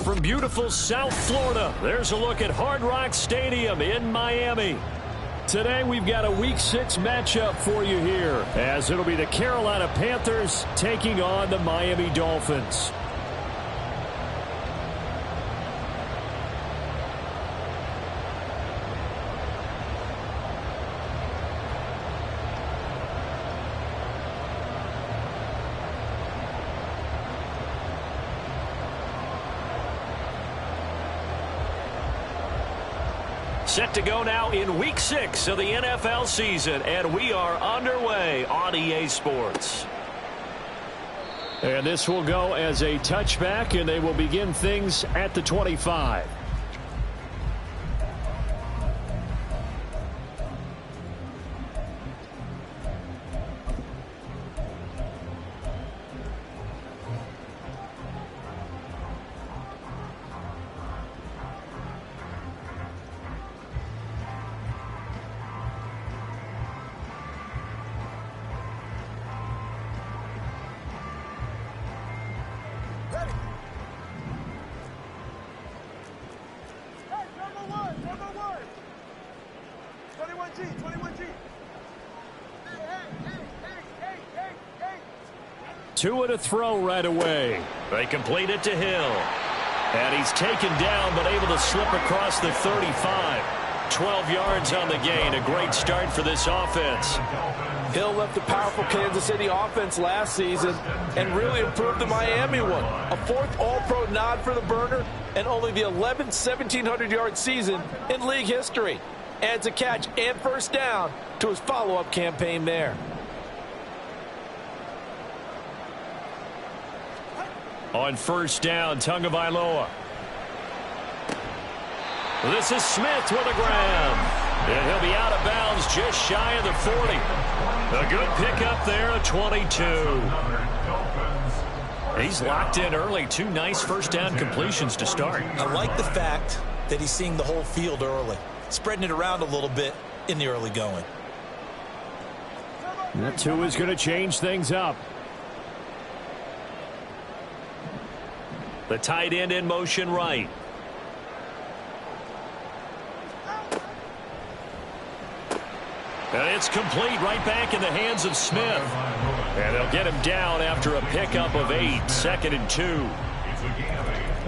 from beautiful South Florida, there's a look at Hard Rock Stadium in Miami. Today we've got a Week 6 matchup for you here, as it'll be the Carolina Panthers taking on the Miami Dolphins. Set to go now in Week 6 of the NFL season, and we are underway on EA Sports. And this will go as a touchback, and they will begin things at the 25. Two to throw right away. They complete it to Hill. And he's taken down but able to slip across the 35. 12 yards on the gain. A great start for this offense. Hill left the powerful Kansas City offense last season and really improved the Miami one. A fourth All-Pro nod for the burner and only the 11th 1,700-yard season in league history. Adds a catch and first down to his follow-up campaign there. On first down, Tagovailoa. This is Smith with a grab. And he'll be out of bounds just shy of the 40. A good pickup there, a 22. He's locked in early. Two nice first down completions to start. I like the fact that he's seeing the whole field early. Spreading it around a little bit in the early going. That two is going to change things up. The tight end in motion right. And it's complete right back in the hands of Smith. And they'll get him down after a pickup of 8. 2nd and 2.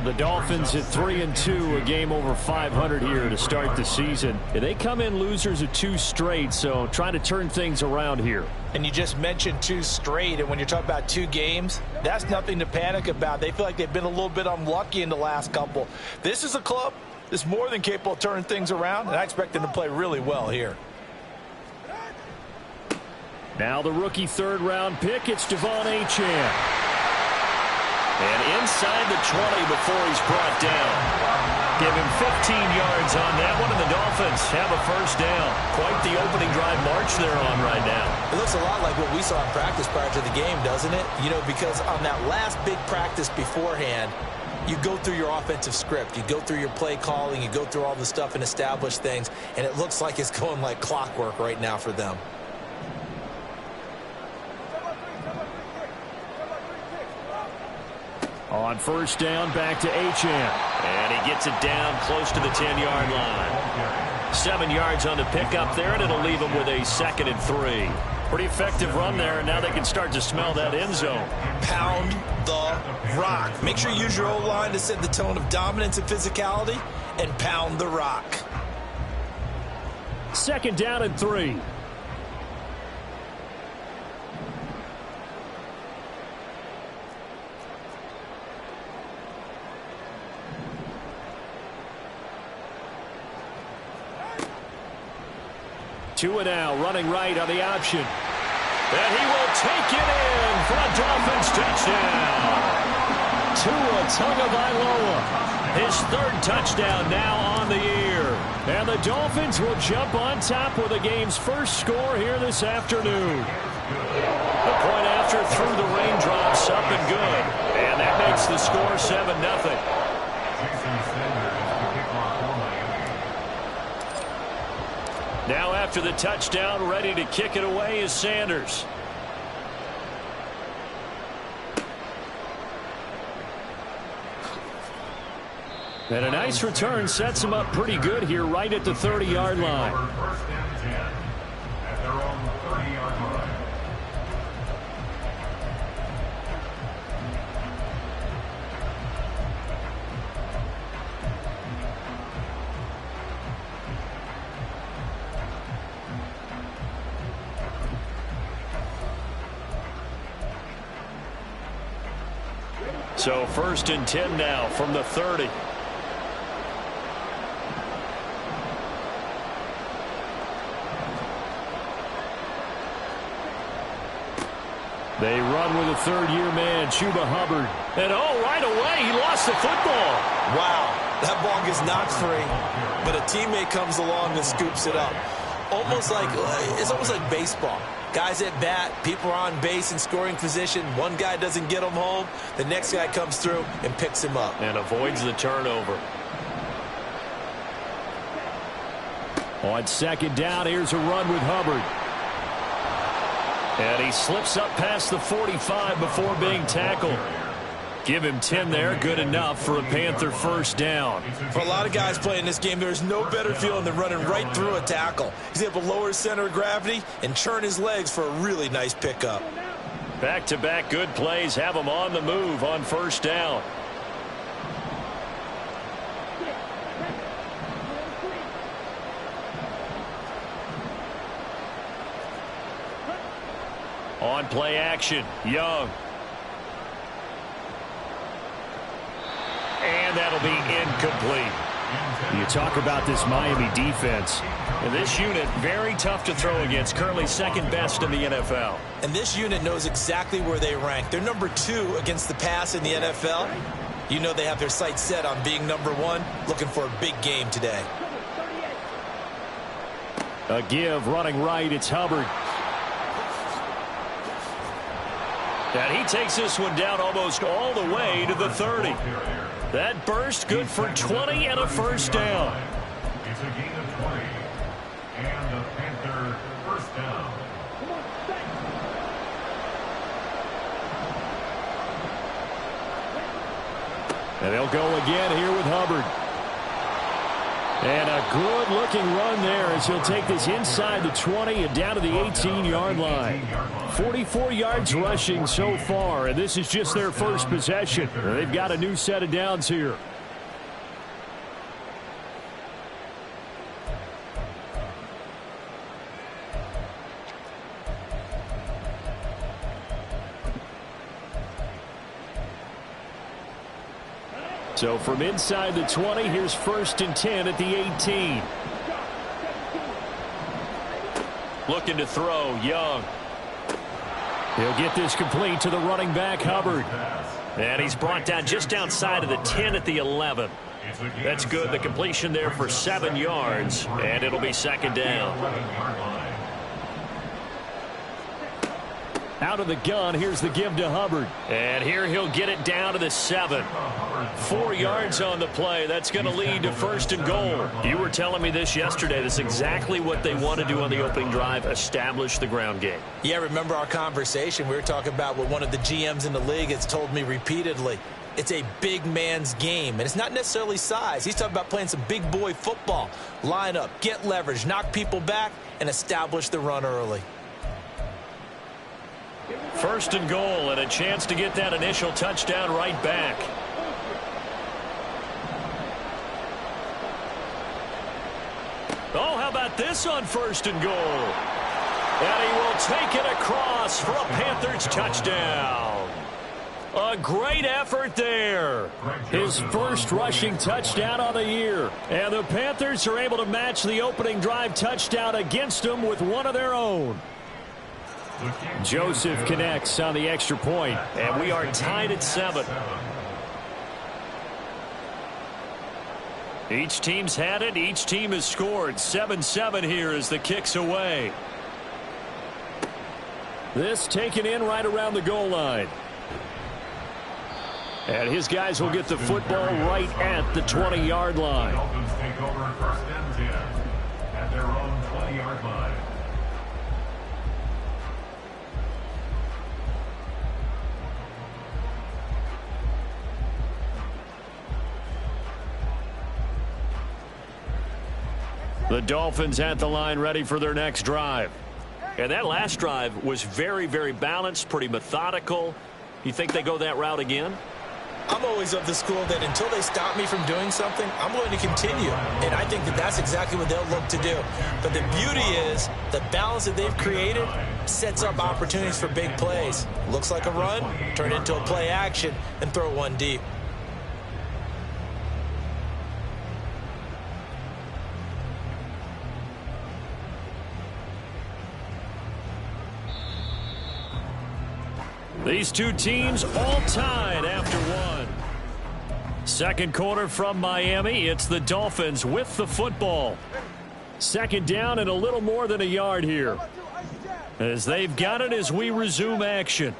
The Dolphins at 3-2, a game over 500 here to start the season. They come in losers of 2 straight, so trying to turn things around here. And you just mentioned 2 straight, and when you're talking about 2 games, that's nothing to panic about. They feel like they've been a little bit unlucky in the last couple. This is a club that's more than capable of turning things around, and I expect them to play really well here. Now the rookie 3rd-round pick, it's Devon Achane. And inside the 20 before he's brought down. Give him 15 yards on that one, and the Dolphins have a first down. Quite the opening drive march they're on right now. It looks a lot like what we saw in practice prior to the game, doesn't it? You know, because on that last big practice beforehand, you go through your offensive script. You go through your play calling. You go through all the stuff and establish things, and it looks like it's going like clockwork right now for them. On first down, back to Achane. And he gets it down close to the 10-yard line. 7 yards on the pickup there, and it'll leave him with a 2nd and 3. Pretty effective run there, and now they can start to smell that end zone. Pound the rock. Make sure you use your O-line to set the tone of dominance and physicality, and pound the rock. 2nd down and 3. Tua now running right on the option. And he will take it in for a Dolphins touchdown. Tua Tagovailoa, his 3rd touchdown now on the year. And the Dolphins will jump on top with the game's first score here this afternoon. The point after through the raindrops up and good. And that makes the score 7-0. Now after the touchdown, ready to kick it away is Sanders. And a nice return sets him up pretty good here right at the 30-yard line. So 1st and 10 now from the 30. They run with a third-year man, Chuba Hubbard. And right away, he lost the football. Wow, that ball gets knocked free, but a teammate comes along and scoops it up. It's almost like baseball. Guys at bat, people are on base in scoring position. One guy doesn't get him home. The next guy comes through and picks him up. And avoids the turnover. On 2nd down, here's a run with Hubbard. And he slips up past the 45 before being tackled. Give him 10 there, good enough for a Panther 1st down. For a lot of guys playing this game, there's no better feeling than running right through a tackle. He's able to lower his center of gravity and churn his legs for a really nice pickup. Back-to-back good plays have him on the move on 1st down. On play action, Young. And that'll be incomplete. You talk about this Miami defense. And this unit, very tough to throw against, currently 2nd best in the NFL. And this unit knows exactly where they rank. They're number 2 against the pass in the NFL. You know they have their sights set on being number 1, looking for a big game today. A give, running right, it's Hubbard. And he takes this one down almost all the way to the 30. That burst good for 20 and a 1st down. It's a gain of 20. And the Panther 1st down. And they'll go again here with Hubbard. And a good-looking run there as he'll take this inside the 20 and down to the 18-yard line. 44 yards rushing so far, and this is just their 1st possession. They've got a new set of downs here. So from inside the 20, here's 1st and 10 at the 18. Looking to throw, Young. He'll get this complete to the running back, Hubbard. And he's brought down just outside of the 10 at the 11. That's good. The completion there for 7 yards, and it'll be 2nd down. Out of the gun, here's the give to Hubbard. And here he'll get it down to the 7. 4 yards on the play. That's going to lead to 1st and goal. You were telling me this yesterday. That's exactly what they want to do on the opening drive, establish the ground game. Yeah, remember our conversation? We were talking about what one of the GMs in the league has told me repeatedly. It's a big man's game, and it's not necessarily size. He's talking about playing some big boy football. Line up, get leverage, knock people back, and establish the run early. 1st and goal, and a chance to get that initial touchdown right back. Oh, how about this on 1st and goal? And he will take it across for a Panthers touchdown. A great effort there. His 1st rushing touchdown on the year. And the Panthers are able to match the opening drive touchdown against them with one of their own. Joseph connects on the extra point, and we are tied at 7. Each team's had it. Each team has scored. 7-7 here as the kick's away. This taken in right around the goal line. And his guys will get the football right at the 20-yard line. The Dolphins take over 1st and 10 at their own 20-yard line. The Dolphins at the line ready for their next drive. And that last drive was very, very balanced, pretty methodical. You think they go that route again? I'm always of the school that until they stop me from doing something, I'm going to continue. And I think that that's exactly what they'll look to do. But the beauty is the balance that they've created sets up opportunities for big plays. Looks like a run, turn it into a play action, and throw one deep. These two teams all tied after one. Second quarter from Miami. It's the Dolphins with the football. Second down and a little more than a yard here, as they've got it as we resume action.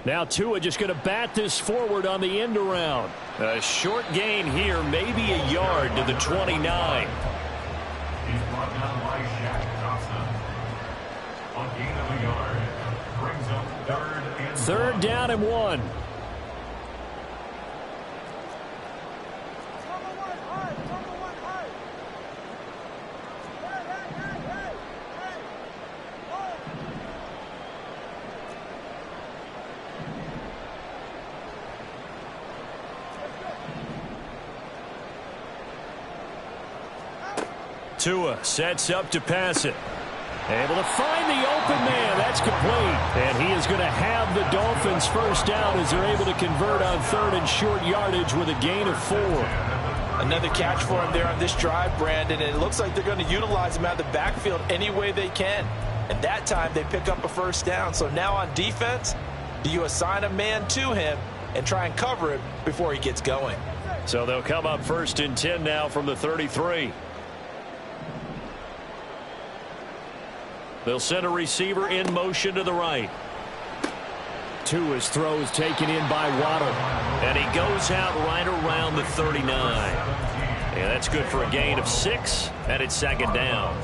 Now Tua just going to bat this forward on the end around. A short gain here, maybe a yard to the 29. He's brought down by Shaq Thompson. A gain of a yard. Brings up Third down and 1. Tua sets up to pass it. Able to find the open man. That's complete. And he is going to have the Dolphins first down as they're able to convert on third and short yardage with a gain of 4. Another catch for him there on this drive, Brandon. And it looks like they're going to utilize him out of the backfield any way they can. And that time they pick up a first down. So now on defense, do you assign a man to him and try and cover him before he gets going? So they'll come up first and 10 now from the 33. They'll send a receiver in motion to the right. Tua's throw is taken in by Waddle. And he goes out right around the 39. Yeah, that's good for a gain of 6, and it's second down.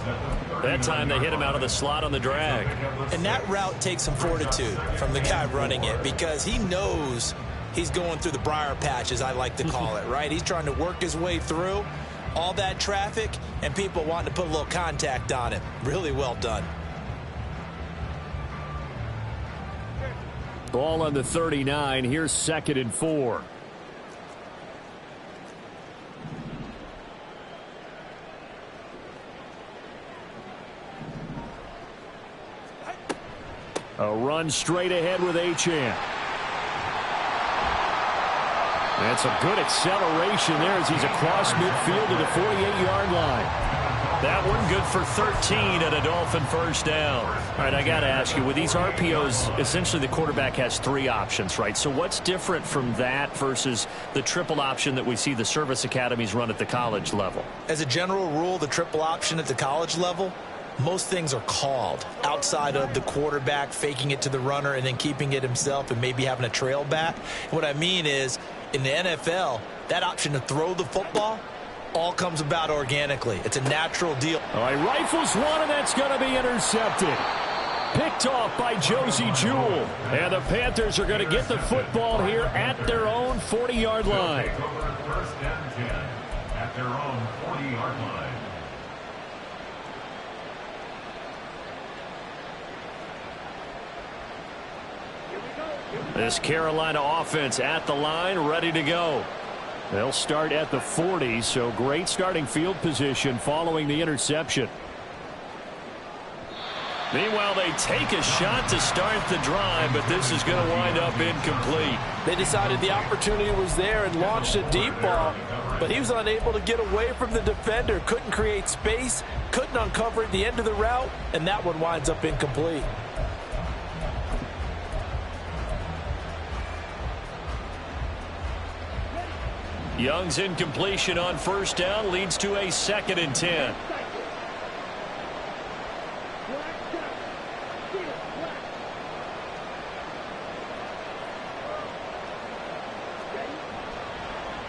That time they hit him out of the slot on the drag. And that route takes some fortitude from the guy running it, because he knows he's going through the briar patch, as I like to call it, right? He's trying to work his way through all that traffic and people wanting to put a little contact on him. Really well done. Ball on the 39. Here's second and 4. A run straight ahead with Achane. That's a good acceleration there as he's across midfield to the 48-yard line. That one good for 13 and a Dolphin first down. All right, I got to ask you, with these RPOs, essentially the quarterback has 3 options, right? So what's different from that versus the triple option that we see the service academies run at the college level? As a general rule, the triple option at the college level, most things are called outside of the quarterback faking it to the runner and then keeping it himself and maybe having a trail back. What I mean is, in the NFL, that option to throw the football all comes about organically. It's a natural deal. All right, rifles one, and that's going to be intercepted. Picked off by Josie Jewell. And the Panthers are going to get the football here at their own 40-yard line. First and 10 at their own 40-yard line. This Carolina offense at the line, ready to go. They'll start at the 40, so great starting field position following the interception. Meanwhile, they take a shot to start the drive, but this is going to wind up incomplete. They decided the opportunity was there and launched a deep ball, but he was unable to get away from the defender, couldn't create space, couldn't uncover at the end of the route, and that one winds up incomplete. Young's incompletion on first down leads to a second and 10.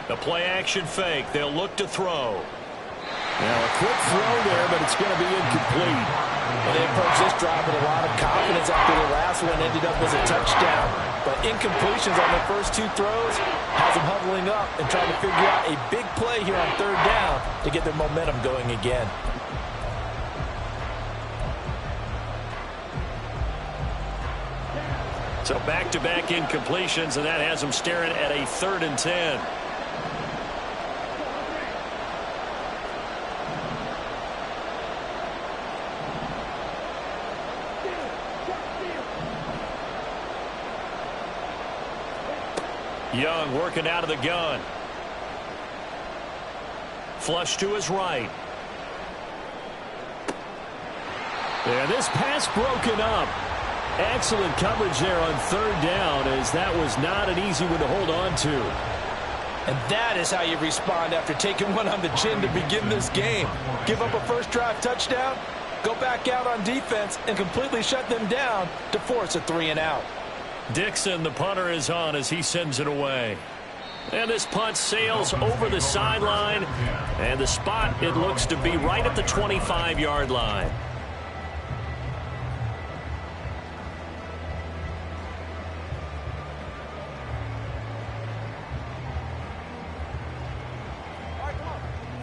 The play action fake. They'll look to throw. Now a quick throw there, but it's going to be incomplete. Well, they approached this drive with a lot of confidence after the last one ended up as a touchdown. but incompletions on the first 2 throws has them huddling up and trying to figure out a big play here on 3rd down to get their momentum going again. So back-to-back incompletions, and that has them staring at a 3rd and 10. Young working out of the gun. Flush to his right. And this pass broken up. Excellent coverage there on 3rd down, as that was not an easy one to hold on to. And that is how you respond after taking one on the chin to begin this game. Give up a first drive touchdown, go back out on defense, and completely shut them down to force a 3-and-out. Dixon, the punter, is on as he sends it away. And this punt sails over the sideline. And the spot, it looks to be right at the 25-yard line.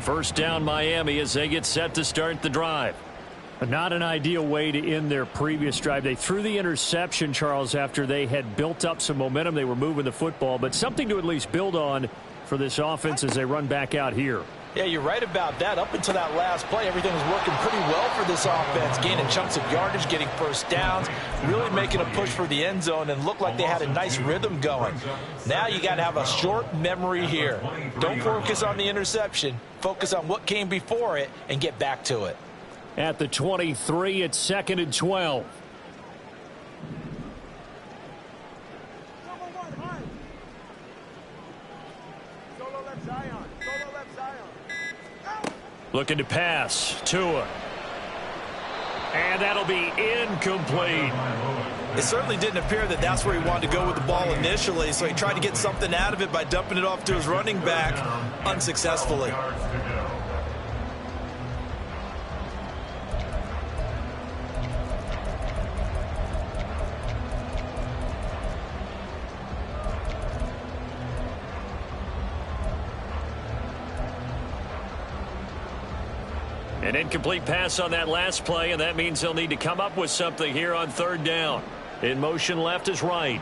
First down, Miami, as they get set to start the drive. Not an ideal way to end their previous drive. They threw the interception, Charles, after they had built up some momentum. They were moving the football, but something to at least build on for this offense as they run back out here. Yeah, you're right about that. Up until that last play, everything was working pretty well for this offense, gaining chunks of yardage, getting first downs, really making a push for the end zone, and looked like they had a nice rhythm going. Now you got to have a short memory here. Don't focus on the interception. Focus on what came before it and get back to it. At the 23, it's 2nd and 12. Looking to pass. Tua. And that'll be incomplete. It certainly didn't appear that that's where he wanted to go with the ball initially, so he tried to get something out of it by dumping it off to his running back unsuccessfully. An incomplete pass on that last play, and that means they'll need to come up with something here on 3rd down. In motion left is right.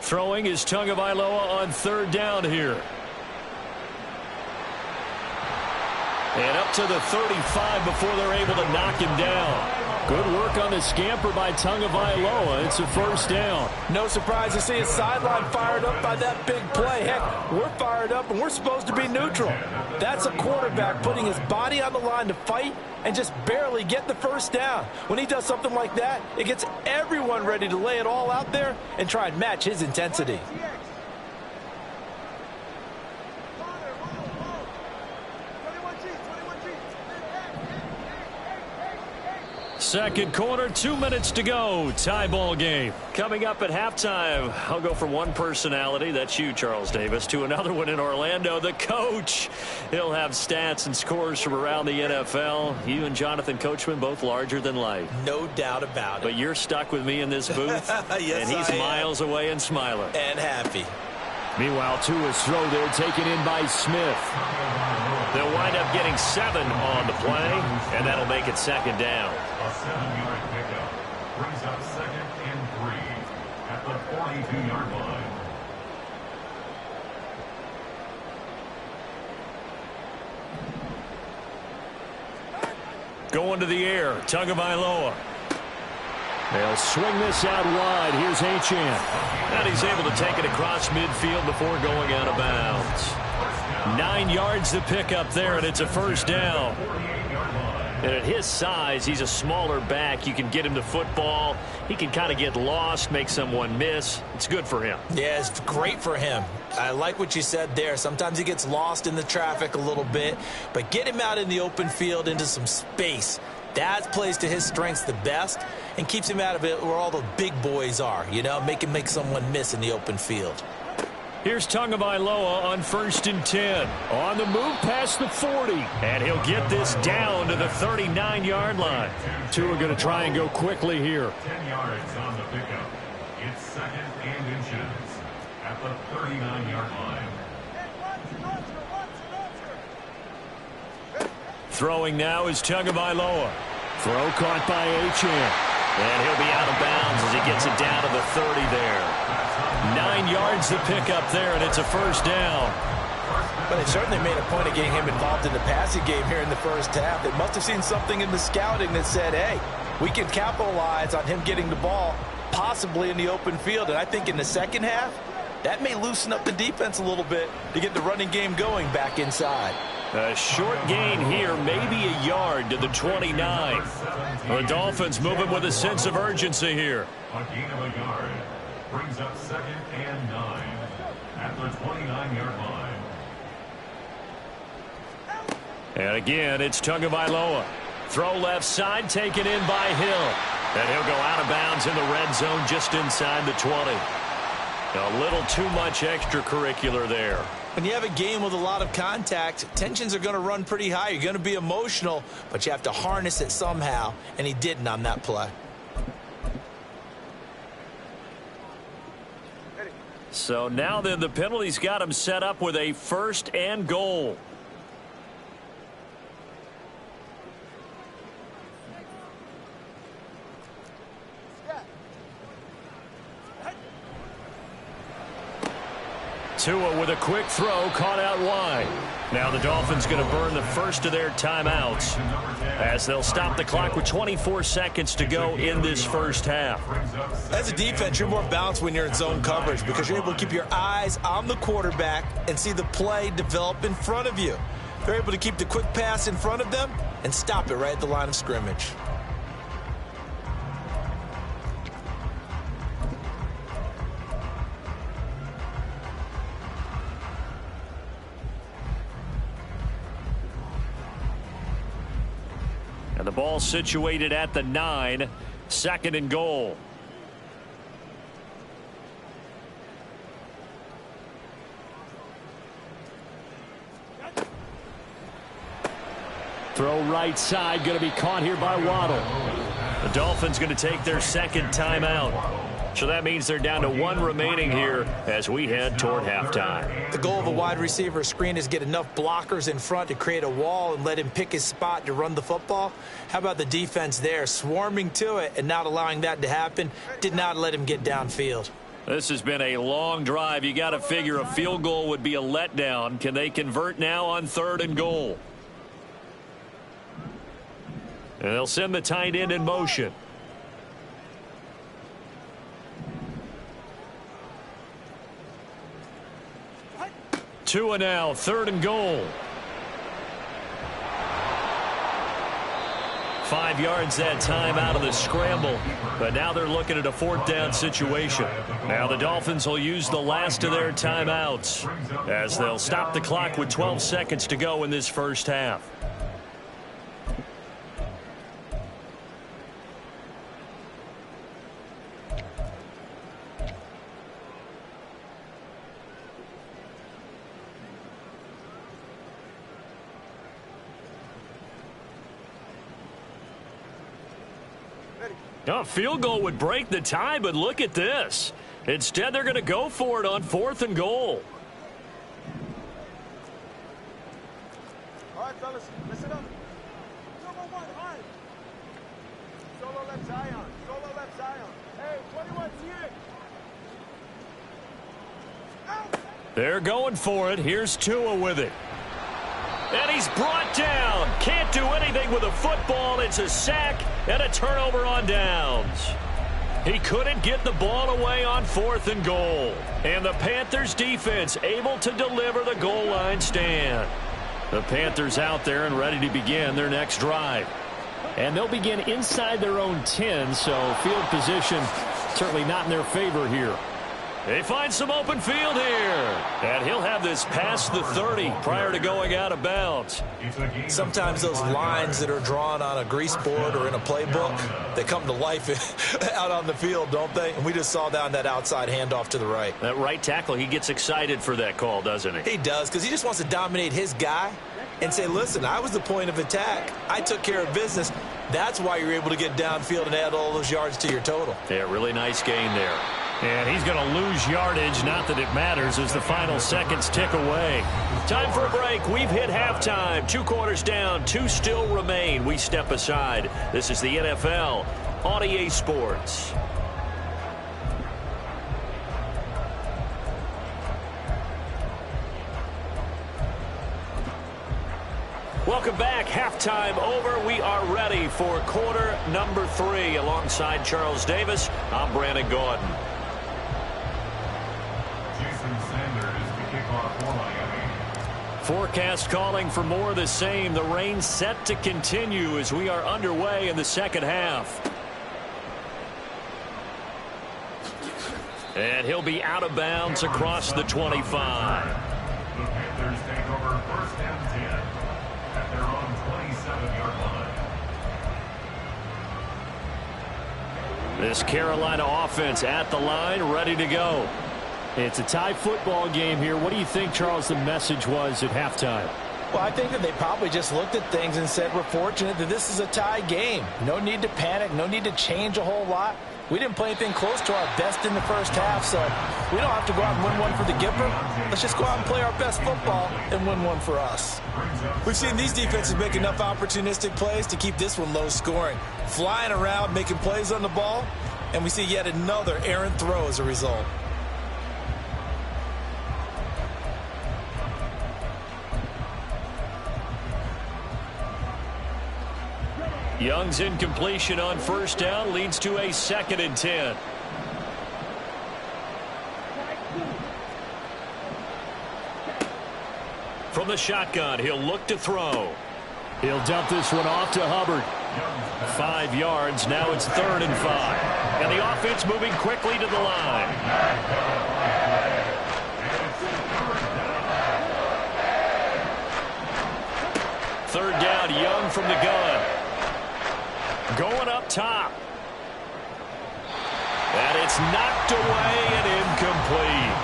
Throwing is Tagovailoa on 3rd down here. And up to the 35 before they're able to knock him down. Good work on the scamper by Tagovailoa. It's a first down. No surprise to see his sideline fired up by that big play. Heck, we're fired up and we're supposed to be neutral. That's a quarterback putting his body on the line to fight and just barely get the first down. When he does something like that, it gets everyone ready to lay it all out there and try and match his intensity. Second quarter, 2 minutes to go. Tie ball game. Coming up at halftime, I'll go from one personality, that's you, Charles Davis, to another one in Orlando, the coach. He'll have stats and scores from around the NFL. You and Jonathan Coachman, both larger than life. No doubt about it. But you're stuck with me in this booth. Yes, and he's miles away and smiling. And happy. Meanwhile, Tua's throw there taken in by Smith. They'll wind up getting 7 on the play, and that'll make it 2nd down. A 7-yard pickup brings up 2nd and 3 at the 42-yard line. Going to the air, Tagovailoa. They'll swing this out wide. Here's Achane. And he's able to take it across midfield before going out of bounds. 9 yards to pick up there, and it's a first down. And at his size, he's a smaller back. You can get him to football. He can kind of get lost, make someone miss. It's good for him. Yeah, it's great for him. I like what you said there. Sometimes he gets lost in the traffic a little bit, but get him out in the open field into some space. That plays to his strengths the best and keeps him out of it where all the big boys are, you know, make someone miss in the open field. Here's Tagovailoa on 1st and 10. On the move past the 40. And he'll get this down to the 39-yard line. Tua going to try and go quickly here. 10 yards on the pickup. It's 2nd and inches at the 39-yard line. Throwing now is Tagovailoa. Throw caught by Achane. And he'll be out of bounds as he gets it down to the 30 there. 9 yards to pick up there, and it's a first down. But it certainly made a point of getting him involved in the passing game here in the first half. They must have seen something in the scouting that said, hey, we can capitalize on him getting the ball possibly in the open field. And I think in the second half, that may loosen up the defense a little bit to get the running game going back inside. A short gain here, maybe a yard to the 29. The Dolphins moving with a sense of urgency here. A gain of a yard brings up 2nd and 9 at the 29-yard line. And again, it's Tagovailoa. Throw left side, taken in by Hill. And he'll go out of bounds in the red zone just inside the 20. A little too much extracurricular there. When you have a game with a lot of contact, tensions are going to run pretty high. You're going to be emotional, but you have to harness it somehow, and he didn't on that play. So now then, the penalty's got him set up with a 1st and goal. Tua with a quick throw, caught out wide. Now the Dolphins going to burn the first of their timeouts as they'll stop the clock with 24 seconds to go in this first half. As a defense, you're more balanced when you're in zone coverage because you're able to keep your eyes on the quarterback and see the play develop in front of you. They're able to keep the quick pass in front of them and stop it right at the line of scrimmage. And the ball situated at the 9, 2nd and goal. Throw right side, going to be caught here by Waddle. The Dolphins going to take their 2nd timeout. So that means they're down to 1 remaining here as we head toward halftime. The goal of a wide receiver screen is get enough blockers in front to create a wall and let him pick his spot to run the football. How about the defense there, swarming to it and not allowing that to happen? Did not let him get downfield. This has been a long drive. You got to figure a field goal would be a letdown. Can they convert now on 3rd and goal? And they'll send the tight end in motion. Tua now, 3rd and goal. 5 yards that time out of the scramble. But now they're looking at a 4th down situation. Now the Dolphins will use the last of their timeouts as they'll stop the clock with 12 seconds to go in this first half. A field goal would break the tie, but look at this. Instead, they're going to go for it on 4th and goal. All right, fellas, listen up. Number 1, hard. Solo left Zion. Solo left Zion. Hey, 21's here. Out. They're going for it. Here's Tua with it. And he's brought down. Can't do anything with a football. It's a sack and a turnover on downs. He couldn't get the ball away on 4th and goal. And the Panthers defense able to deliver the goal line stand. The Panthers out there and ready to begin their next drive. And they'll begin inside their own 10, so field position certainly not in their favor here. They find some open field here. And he'll have this past the 30 prior to going out of bounds. Sometimes those lines that are drawn on a grease board or in a playbook, they come to life out on the field, don't they? And we just saw down that outside handoff to the right. That right tackle, he gets excited for that call, doesn't he? He does, because he just wants to dominate his guy and say, listen, I was the point of attack. I took care of business. That's why you're able to get downfield and add all those yards to your total. Yeah, really nice gain there. And he's going to lose yardage, not that it matters, as the final seconds tick away. Time for a break. We've hit halftime. 2 quarters down, 2 still remain. We step aside. This is the NFL on EA Sports. Welcome back. Halftime over. We are ready for quarter number 3. Alongside Charles Davis, I'm Brandon Gordon. Forecast calling for more of the same. The rain set to continue as we are underway in the second half. And he'll be out of bounds across the 25. The Panthers take over first and 10 at their own 27-yard line. This Carolina offense at the line, ready to go. It's a tie football game here. What do you think, Charles, the message was at halftime? Well, I think that they probably just looked at things and said, we're fortunate that this is a tie game. No need to panic. No need to change a whole lot. We didn't play anything close to our best in the first half, so we don't have to go out and win one for the Gipper. Let's just go out and play our best football and win one for us. We've seen these defenses make enough opportunistic plays to keep this one low scoring. Flying around, making plays on the ball, and we see yet another errant throw as a result. Young's incompletion on first down leads to a 2nd and 10. From the shotgun, he'll look to throw. He'll dump this one off to Hubbard. 5 yards. Now it's 3rd and 5. And the offense moving quickly to the line. Third down, Young from the gun. Going up top. And it's knocked away and incomplete.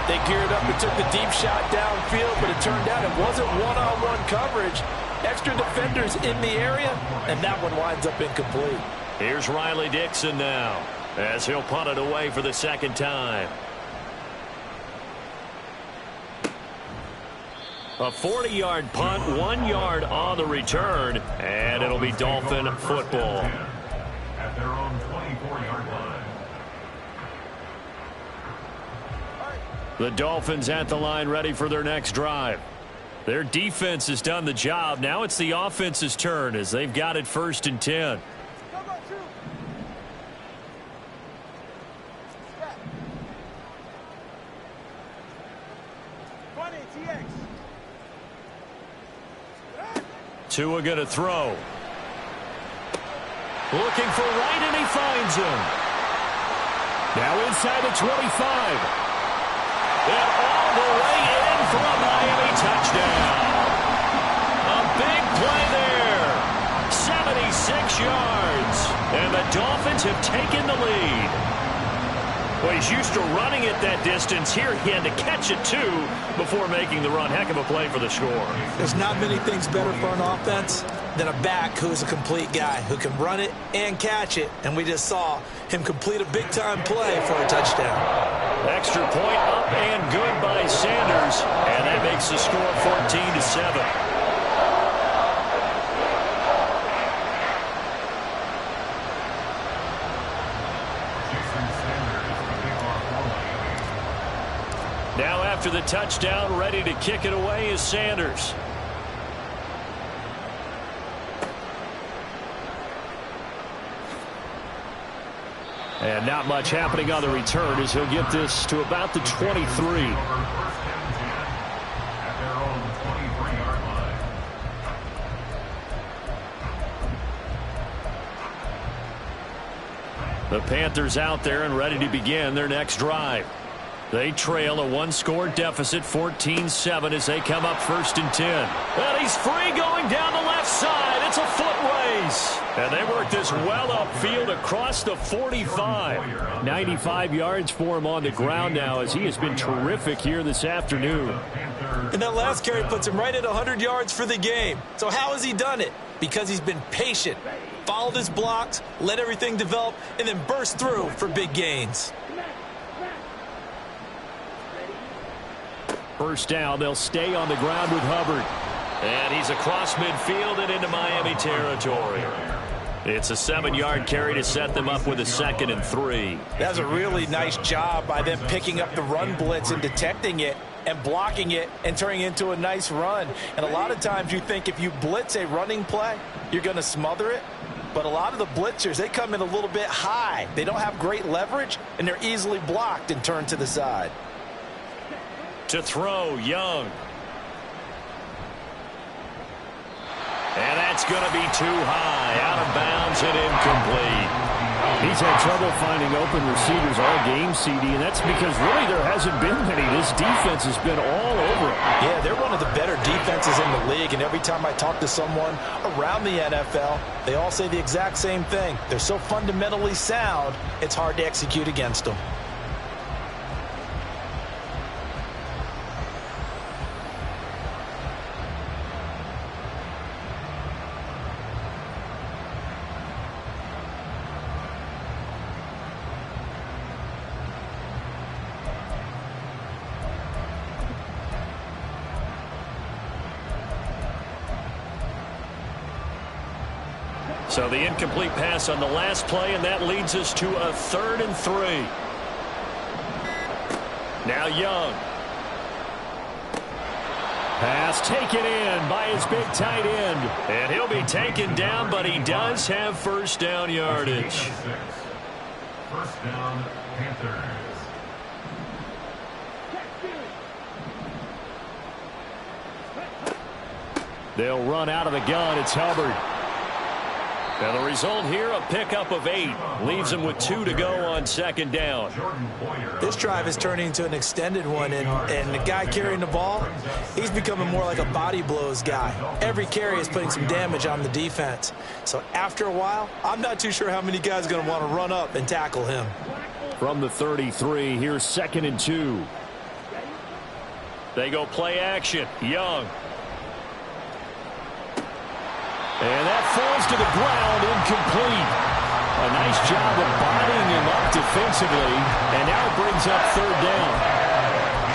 They geared up and took the deep shot downfield, but it turned out it wasn't one-on-one coverage. Extra defenders in the area, and that one winds up incomplete. Here's Riley Dixon now, as he'll punt it away for the 2nd time. A 40-yard punt, 1 yard on the return, and it'll be Dolphin football. At their own 24-yard line. The Dolphins at the line, ready for their next drive. Their defense has done the job. Now it's the offense's turn as they've got it 1st and 10. 20 TX. Tua going to throw. Looking for right, and he finds him. Now inside the 25. And all the way in for a Miami touchdown. A big play there. 76 yards. And the Dolphins have taken the lead. Well, he's used to running it that distance. Here he had to catch it, too, before making the run. Heck of a play for the score. There's not many things better for an offense than a back who's a complete guy, who can run it and catch it. And we just saw him complete a big-time play for a touchdown. Extra point up and good by Sanders. And that makes the score 14-7. Now after the touchdown, ready to kick it away is Sanders. And not much happening on the return as he'll get this to about the 23. The Panthers out there and ready to begin their next drive. They trail a one-score deficit, 14-7, as they come up 1st and 10. And he's free going down the left side. It's a foot race. And they work this well upfield across the 45. 95 yards for him on the ground now, as he has been terrific here this afternoon. And that last carry puts him right at 100 yards for the game. So how has he done it? Because he's been patient, followed his blocks, let everything develop, and then burst through for big gains. First down, they'll stay on the ground with Hubbard. And he's across midfield and into Miami territory. It's a 7-yard carry to set them up with a 2nd and 3. That's a really nice job by them picking up the run blitz and detecting it and blocking it and turning it into a nice run. And a lot of times you think if you blitz a running play, you're going to smother it. But a lot of the blitzers, they come in a little bit high. They don't have great leverage, and they're easily blocked and turned to the side. To throw, Young. And that's going to be too high. Out of bounds and incomplete. He's had trouble finding open receivers all game, CD, and that's because really there hasn't been many. This defense has been all over him. Yeah, they're one of the better defenses in the league, and every time I talk to someone around the NFL, they all say the exact same thing. They're so fundamentally sound, it's hard to execute against them. So the incomplete pass on the last play, and that leads us to a 3rd and 3. Now Young. Pass taken in by his big tight end. And he'll be taken down, but he does have first down yardage. First down, Panthers. They'll run out of the gun. It's Hubbard. And the result here, a pickup of 8. Leaves them with 2 to go on 2nd down. This drive is turning into an extended one, and the guy carrying the ball, he's becoming more like a body blows guy. Every carry is putting some damage on the defense. So after a while, I'm not too sure how many guys are going to want to run up and tackle him. From the 33, here's 2nd and 2. They go play action. Young. And that falls to the ground, incomplete. A nice job of bodying him up defensively, and now it brings up 3rd down.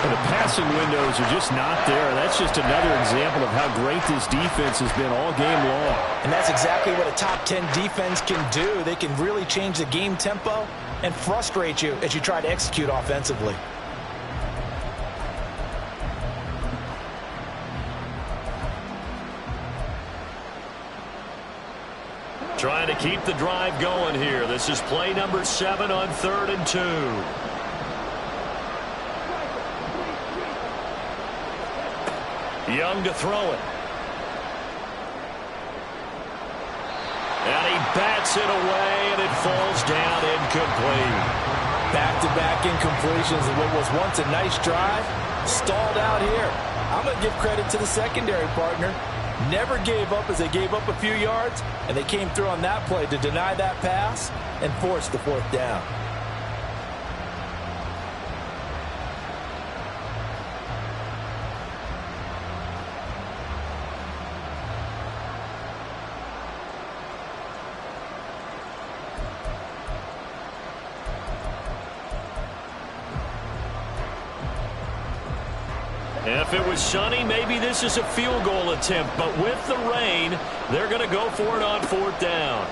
And the passing windows are just not there. That's just another example of how great this defense has been all game long. And that's exactly what a top 10 defense can do. They can really change the game tempo and frustrate you as you try to execute offensively. Trying to keep the drive going here. This is play number 7 on 3rd and 2. Young to throw it. And he bats it away, and it falls down incomplete. Back-to-back incompletions of what was once a nice drive, stalled out here. I'm going to give credit to the secondary partner. Never gave up as they gave up a few yards, and they came through on that play to deny that pass and force the 4th down. If it was sunny, maybe this is a field goal attempt. But with the rain, they're going to go for it on 4th down.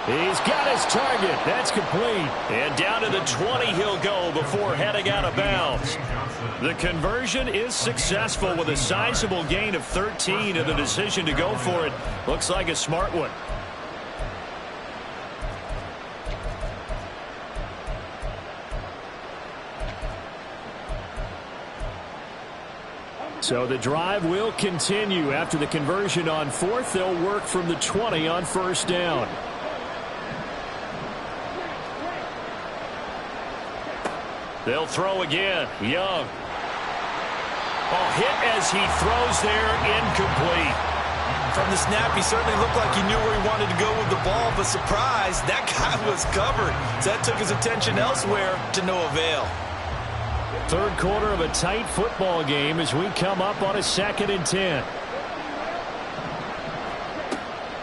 He's got his target. That's complete. And down to the 20 he'll go before heading out of bounds. The conversion is successful with a sizable gain of 13, and the decision to go for it looks like a smart one. So the drive will continue. After the conversion on 4th, they'll work from the 20 on 1st down. They'll throw again. Young. Oh, hit as he throws there, incomplete. From the snap, he certainly looked like he knew where he wanted to go with the ball, but surprise, that guy was covered. So that took his attention elsewhere to no avail. Third quarter of a tight football game as we come up on a 2nd and 10.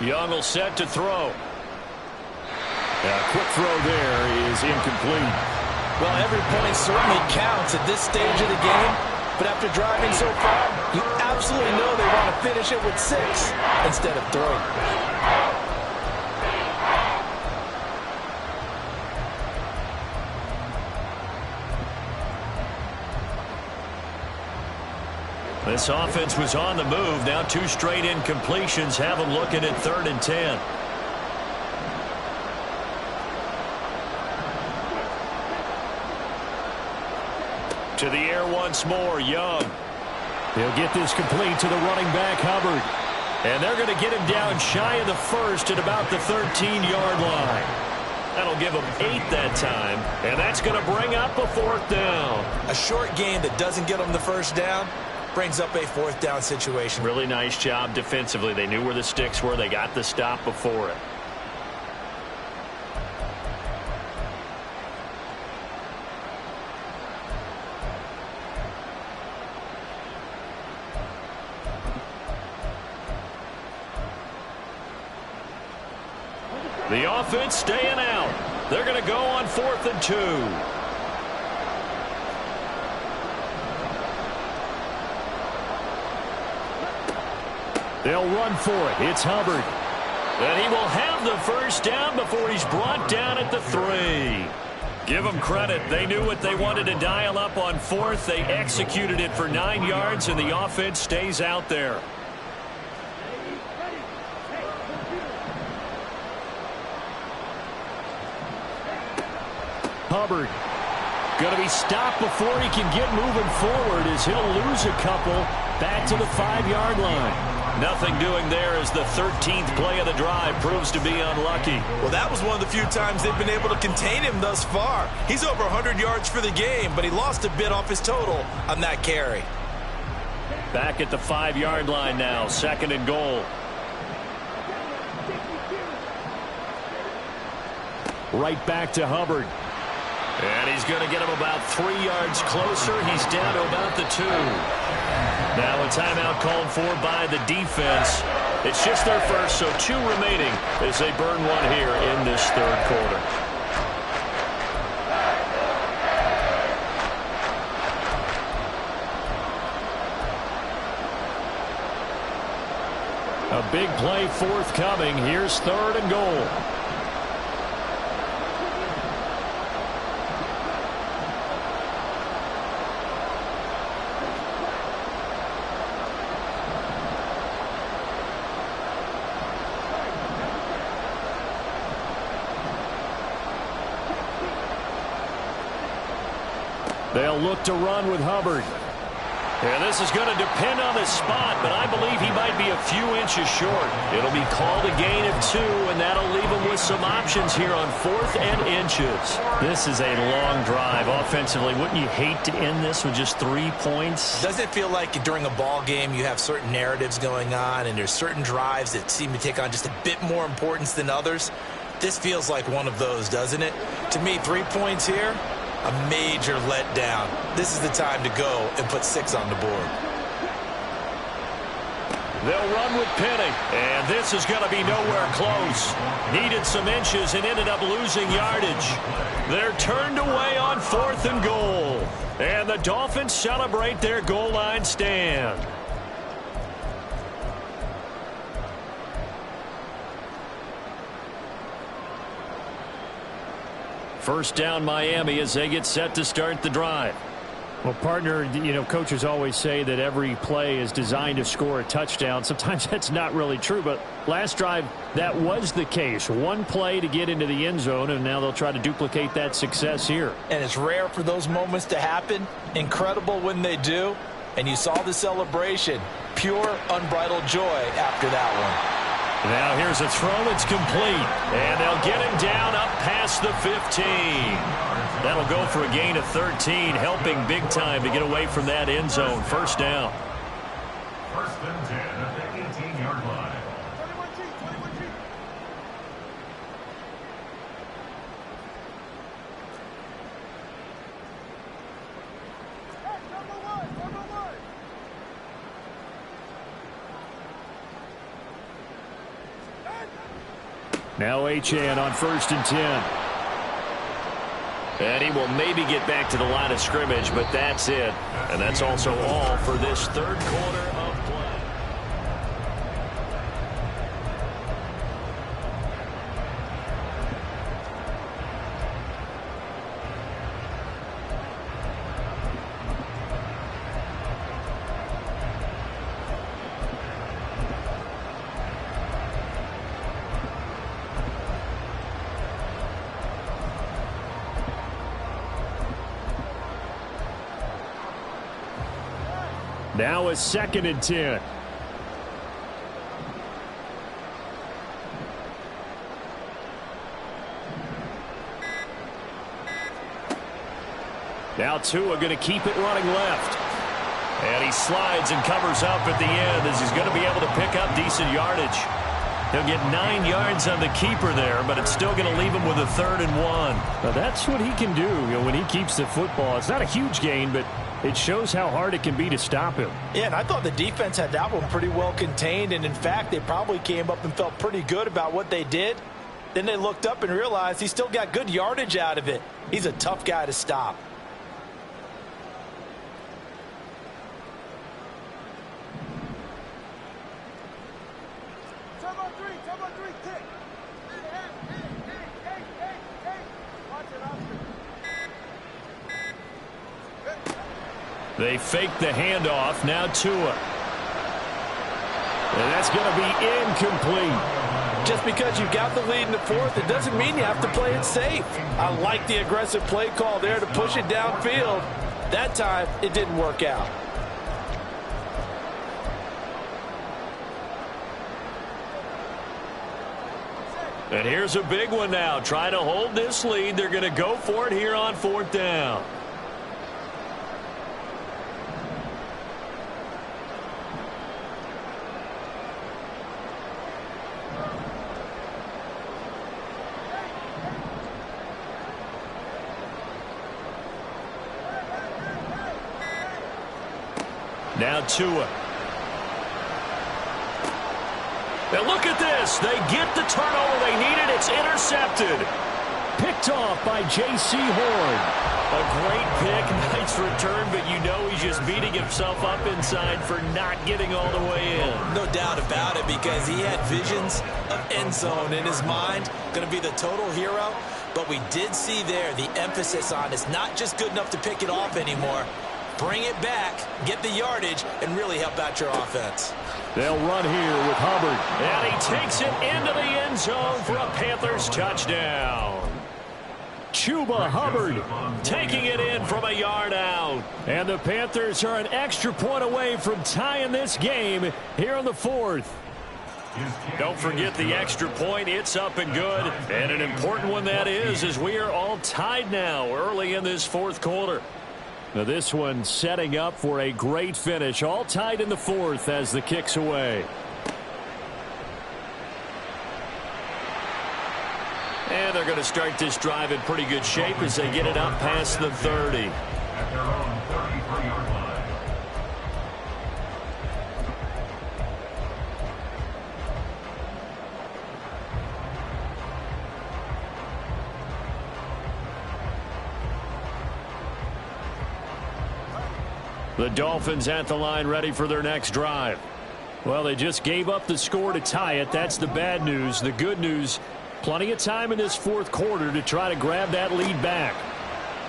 Young will set to throw. A quick throw there is incomplete. Well, every point certainly counts at this stage of the game. But after driving so far, you absolutely know they want to finish it with 6 instead of 3. This offense was on the move. Now 2 straight incompletions have them looking at 3rd and 10. To the air once more, Young. He'll get this complete to the running back, Hubbard. And they're going to get him down shy of the 1st at about the 13-yard line. That'll give him 8 that time, and that's going to bring up a 4th down. A short game that doesn't get them the 1st down brings up a 4th down situation. Really nice job defensively. They knew where the sticks were. They got the stop before it. The offense staying out. They're going to go on 4th and 2. They'll run for it. It's Hubbard. And he will have the 1st down before he's brought down at the 3. Give them credit. They knew what they wanted to dial up on 4th. They executed it for 9 yards, and the offense stays out there. Hubbard going to be stopped before he can get moving forward as he'll lose a couple back to the 5-yard line. Nothing doing there as the 13th play of the drive proves to be unlucky. Well, that was one of the few times they've been able to contain him thus far. He's over 100 yards for the game, but he lost a bit off his total on that carry. Back at the 5-yard line now, 2nd and goal. Right back to Hubbard. And he's going to get him about 3 yards closer. He's down to about the 2. Now a timeout called for by the defense. It's just their first, so 2 remaining as they burn one here in this 3rd quarter. A big play forthcoming. Here's 3rd and goal. They'll look to run with Hubbard. And this is going to depend on the spot, but I believe he might be a few inches short. It'll be called a gain of 2, and that'll leave him with some options here on 4th and inches. This is a long drive offensively. Wouldn't you hate to end this with just 3 points? Doesn't it feel like during a ball game you have certain narratives going on, and there's certain drives that seem to take on just a bit more importance than others? This feels like one of those, doesn't it? To me, 3 points here, a major letdown. This is the time to go and put 6 on the board. They'll run with Penny, and this is going to be nowhere close. Needed some inches and ended up losing yardage. They're turned away on 4th and goal, and the Dolphins celebrate their goal line stand. First down Miami as they get set to start the drive. Well, partner, you know, coaches always say that every play is designed to score a touchdown. Sometimes that's not really true, but last drive, that was the case. One play to get into the end zone, and now they'll try to duplicate that success here. And it's rare for those moments to happen. Incredible when they do. And you saw the celebration. Pure, unbridled joy after that one. Now here's a throw that's complete. And they'll get him down up past the 15. That'll go for a gain of 13, helping big time to get away from that end zone. First down. First and 10 at the 18-yard line. 21G, 21G. Hey, number one. Now Achane on first and 10. And he will maybe get back to the line of scrimmage, but that's it. And that's also all for this third quarter of play. Now a second and 10. Now Tua going to keep it running left. And he slides and covers up at the end as he's going to be able to pick up decent yardage. He'll get 9 yards on the keeper there, but it's still going to leave him with a 3rd and 1. Now that's what he can do, when he keeps the football. It's not a huge gain, but it shows how hard it can be to stop him. Yeah, and I thought the defense had that one pretty well contained, and in fact, they probably came up and felt pretty good about what they did. Then they looked up and realized he still got good yardage out of it. He's a tough guy to stop. Turbo 3, kick. Hey. Watch it, Oscar. They fake the handoff. Now Tua. And that's going to be incomplete. Just because you got the lead in the fourth, it doesn't mean you have to play it safe. I like the aggressive play call there to push it downfield. That time, it didn't work out. And here's a big one now. Trying to hold this lead. They're going to go for it here on 4th down. Now Tua. Now look at this. They get the turnover they needed. It's intercepted. Picked off by J.C. Horn. A great pick. Nice return, but you know he's just beating himself up inside for not getting all the way in. No doubt about it, because he had visions of end zone in his mind. Going to be the total hero. But we did see there the emphasis on it's not just good enough to pick it off anymore. Bring it back, get the yardage, and really help out your offense. They'll run here with Hubbard. And he takes it into the end zone for a Panthers touchdown. Chuba Hubbard taking it in from a yard out. And the Panthers are an extra point away from tying this game here in the 4th. Don't forget the extra point. It's up and good. And an important one that is, as we are all tied now early in this 4th quarter. Now this one setting up for a great finish. All tied in the 4th as the kick's away. And they're going to start this drive in pretty good shape as they get it up past the 30. At their own 33-yard line. The Dolphins at the line ready for their next drive. Well, they just gave up the score to tie it. That's the bad news. The good news, plenty of time in this 4th quarter to try to grab that lead back.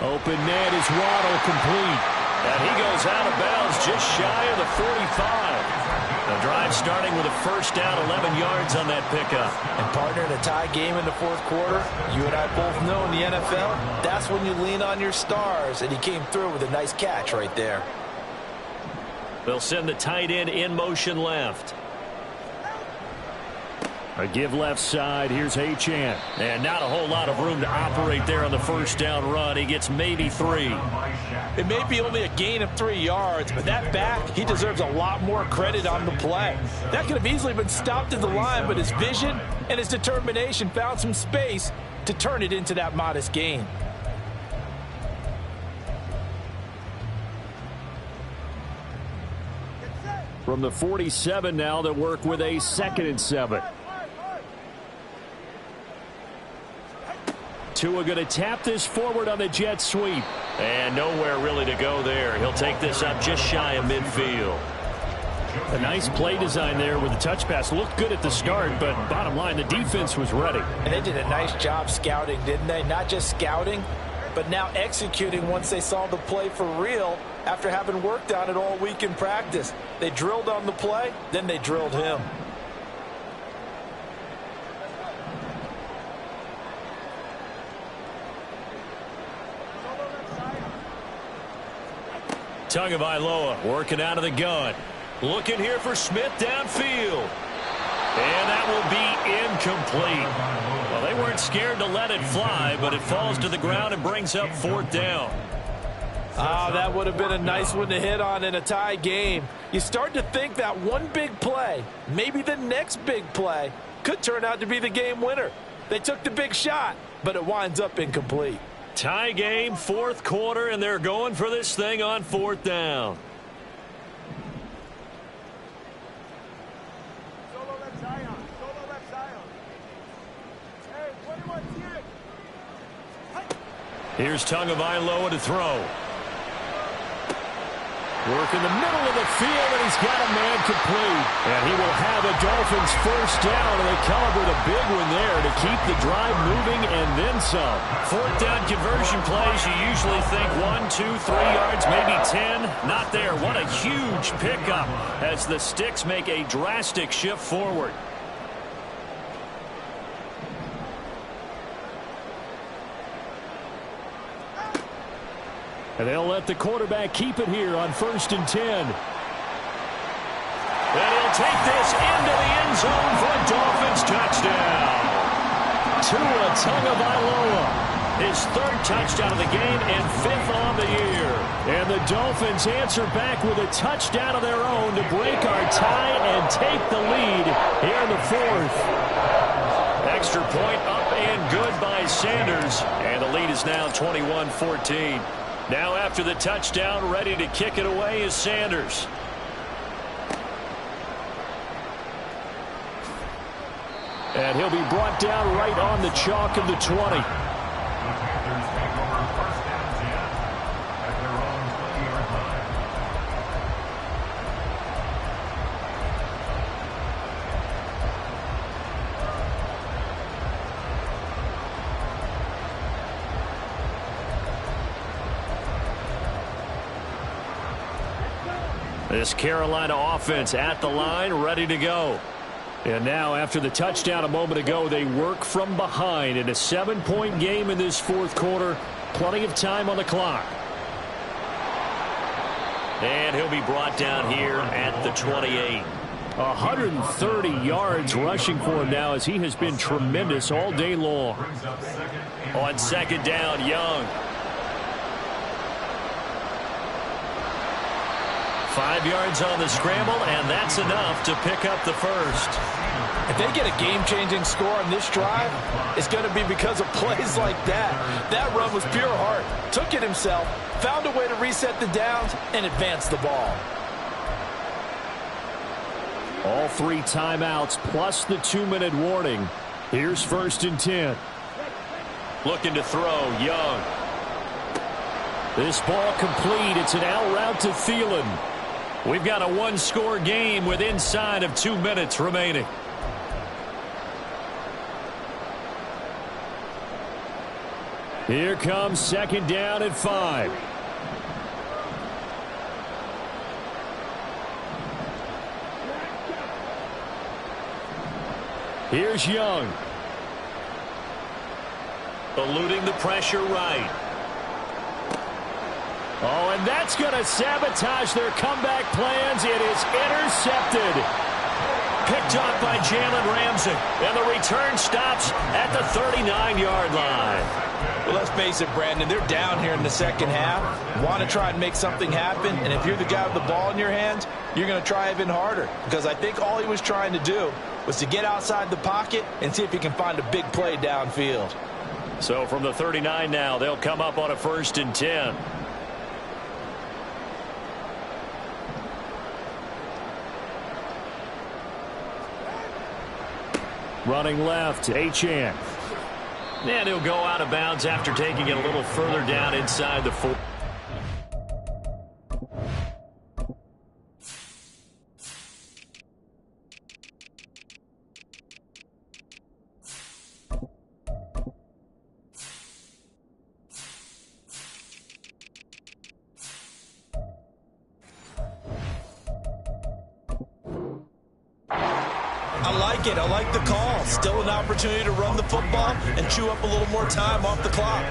Open net is Waddle complete. And he goes out of bounds just shy of the 45. The drive starting with a first down, 11 yards on that pickup. And partner, in a tie game in the 4th quarter, you and I both know in the NFL, that's when you lean on your stars. And he came through with a nice catch right there. They'll send the tight end in motion left. A give left side. Here's Achane. And not a whole lot of room to operate there on the first down run. He gets maybe 3. It may be only a gain of 3 yards, but that back, he deserves a lot more credit on the play. That could have easily been stopped at the line, but his vision and his determination found some space to turn it into that modest gain. From the 47 now, they'll work with a 2nd and 7. Tua going to tap this forward on the jet sweep. And nowhere really to go there. He'll take this up just shy of midfield. A nice play design there with the touch pass. Looked good at the start, but bottom line, the defense was ready. And they did a nice job scouting, didn't they? Not just scouting, but now executing once they saw the play for real after having worked on it all week in practice. They drilled on the play, then they drilled him. Tagovailoa working out of the gun. Looking here for Smith downfield. And that will be incomplete. Well, they weren't scared to let it fly, but it falls to the ground and brings up 4th down. Oh, that would have been a nice one to hit on in a tie game. You start to think that one big play, maybe the next big play, could turn out to be the game winner. They took the big shot, but it winds up incomplete. Tie game, 4th quarter, and they're going for this thing on 4th down. Solo left Zion. Solo left Zion. Hey, 21 Here's Tagovailoa to throw. Work in the middle of the field, and he's got a man complete. And he will have a Dolphins first down, and they celebrate a big one there to keep the drive moving and then some. 4th down conversion plays, you usually think 1, 2, 3 yards, maybe 10. Not there. What a huge pickup as the Sticks make a drastic shift forward. And they'll let the quarterback keep it here on 1st and 10. And he'll take this into the end zone for a Dolphins touchdown. Tua Tagovailoa, his 3rd touchdown of the game and 5th on the year. And the Dolphins answer back with a touchdown of their own to break our tie and take the lead here in the 4th. Extra point up and good by Sanders. And the lead is now 21-14. Now after the touchdown, ready to kick it away is Sanders. And he'll be brought down right on the chalk of the 20. The Panthers take over 1st and 10 at their own 20-yard line. This Carolina offense at the line, ready to go. And now after the touchdown a moment ago, they work from behind in a 7-point game in this 4th quarter. Plenty of time on the clock. And he'll be brought down here at the 28. 130 yards rushing for him now as he has been tremendous all day long. On 2nd down, Young. 5 yards on the scramble, and that's enough to pick up the 1st. If they get a game-changing score on this drive, it's going to be because of plays like that. That run was pure heart. Took it himself, found a way to reset the downs, and advance the ball. All 3 timeouts plus the 2-minute warning. Here's 1st and 10. Looking to throw, Young. This ball complete. It's an out route to Thielen. We've got a 1-score game with inside of 2 minutes remaining. Here comes 2nd down and 5. Here's Young. Eluding the pressure right. Oh, and that's going to sabotage their comeback plans. It is intercepted. Picked Picked off by Jalen Ramsey. And the return stops at the 39-yard line. Well, let's face it, Brandon, they're down here in the second half. Want to try and make something happen, and if you're the guy with the ball in your hands, you're going to try even harder, because I think all he was trying to do was to get outside the pocket and see if he can find a big play downfield. So from the 39 now, they'll come up on a 1st and 10. Running left, Achane. And he'll go out of bounds after taking it a little further down inside the 4. I like the call. Still an opportunity to run the football and chew up a little more time off the clock.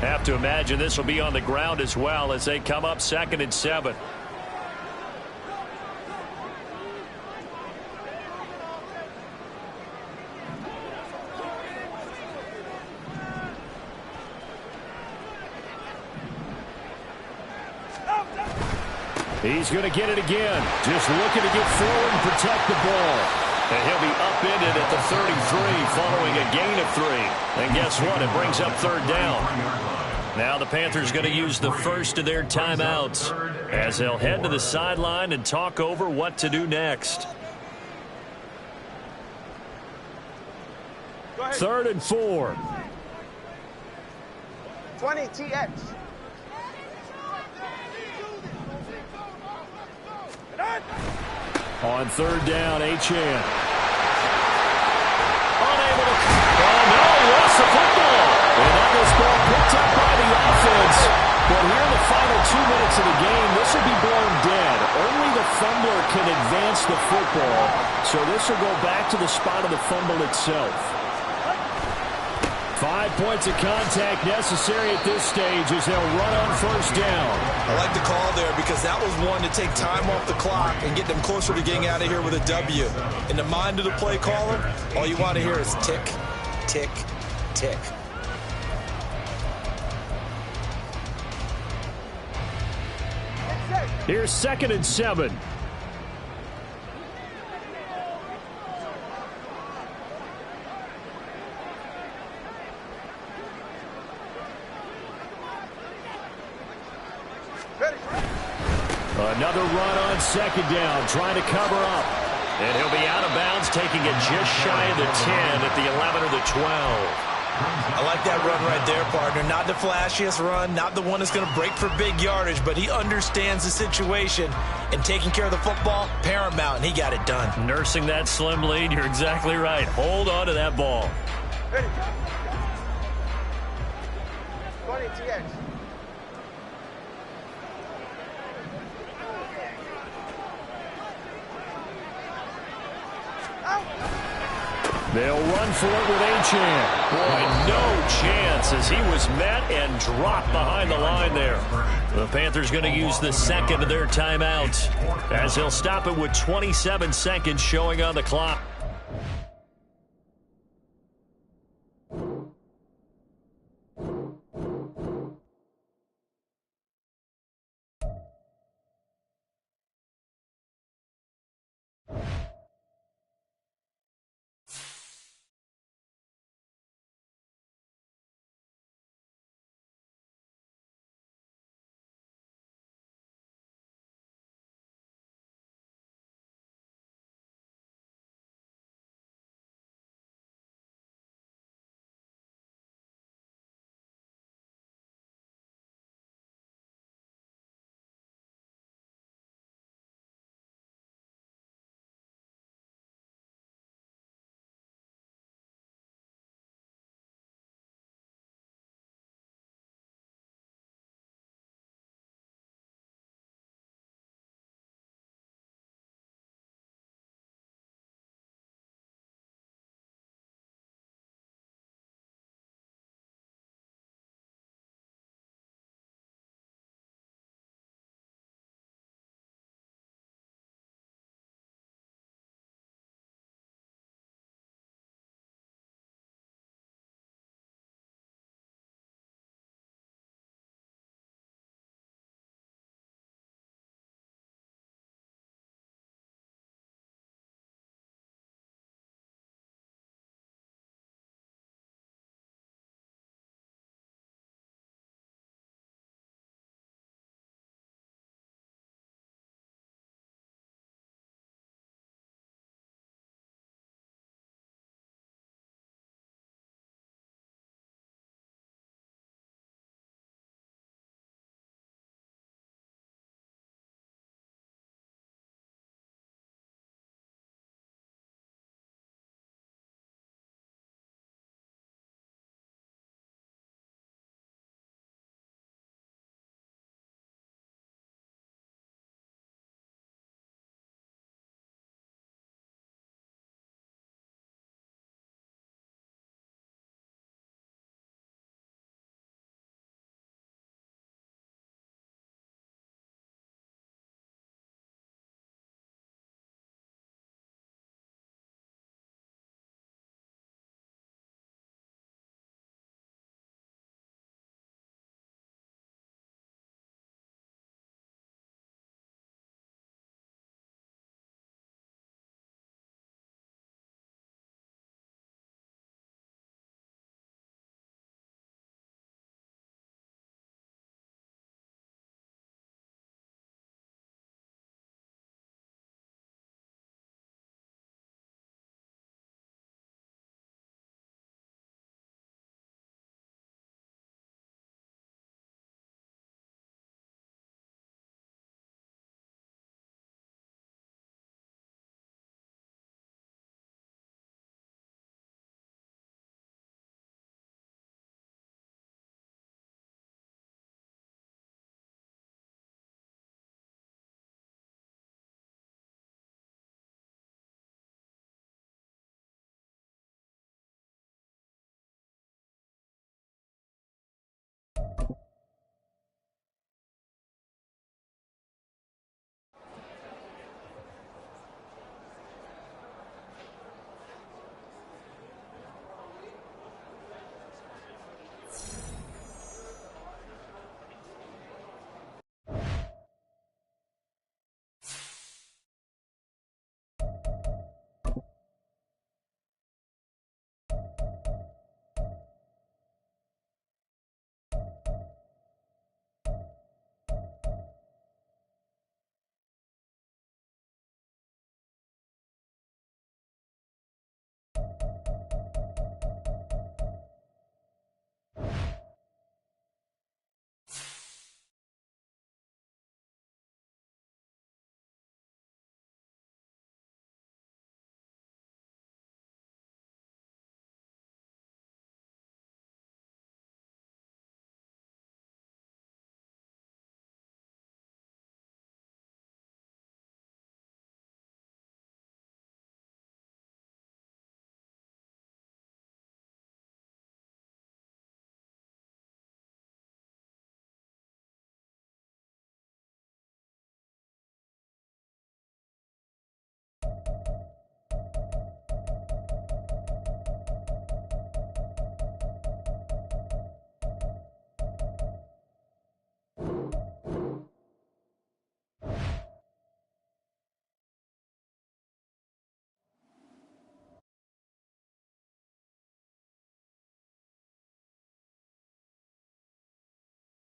Have to imagine this will be on the ground as well as they come up 2nd and 7. He's going to get it again. Just looking to get forward and protect the ball. And he'll be upended at the 33 following a gain of 3. And guess what? It brings up 3rd down. Now the Panthers going to use the first of their timeouts as they'll head to the sideline and talk over what to do next. 3rd and 4. 20 TX. On 3rd down, Achane. Unable to... Oh, no, lost the football. And that was ball picked up by the offense. But here in the final 2 minutes of the game, this will be blown dead. Only the fumbler can advance the football. So this will go back to the spot of the fumble itself. 5 points of contact necessary at this stage as they'll run on 1st down. I like the call there because that was one to take time off the clock and get them closer to getting out of here with a W. In the mind of the play caller, all you want to hear is tick, tick, tick. Here's 2nd and 7. Another run on 2nd down, trying to cover up. And he'll be out of bounds, taking it just shy of the 10 at the 11 or the 12. I like that run right there, partner. Not the flashiest run, not the one that's going to break for big yardage, but he understands the situation, and taking care of the football, paramount, and he got it done. Nursing that slim lead, you're exactly right. Hold on to that ball. 20 TX. They'll run for it with Achane. Boy, no chance as he was met and dropped behind the line there. The Panthers going to use the 2nd of their timeout as they'll stop it with 27 seconds showing on the clock.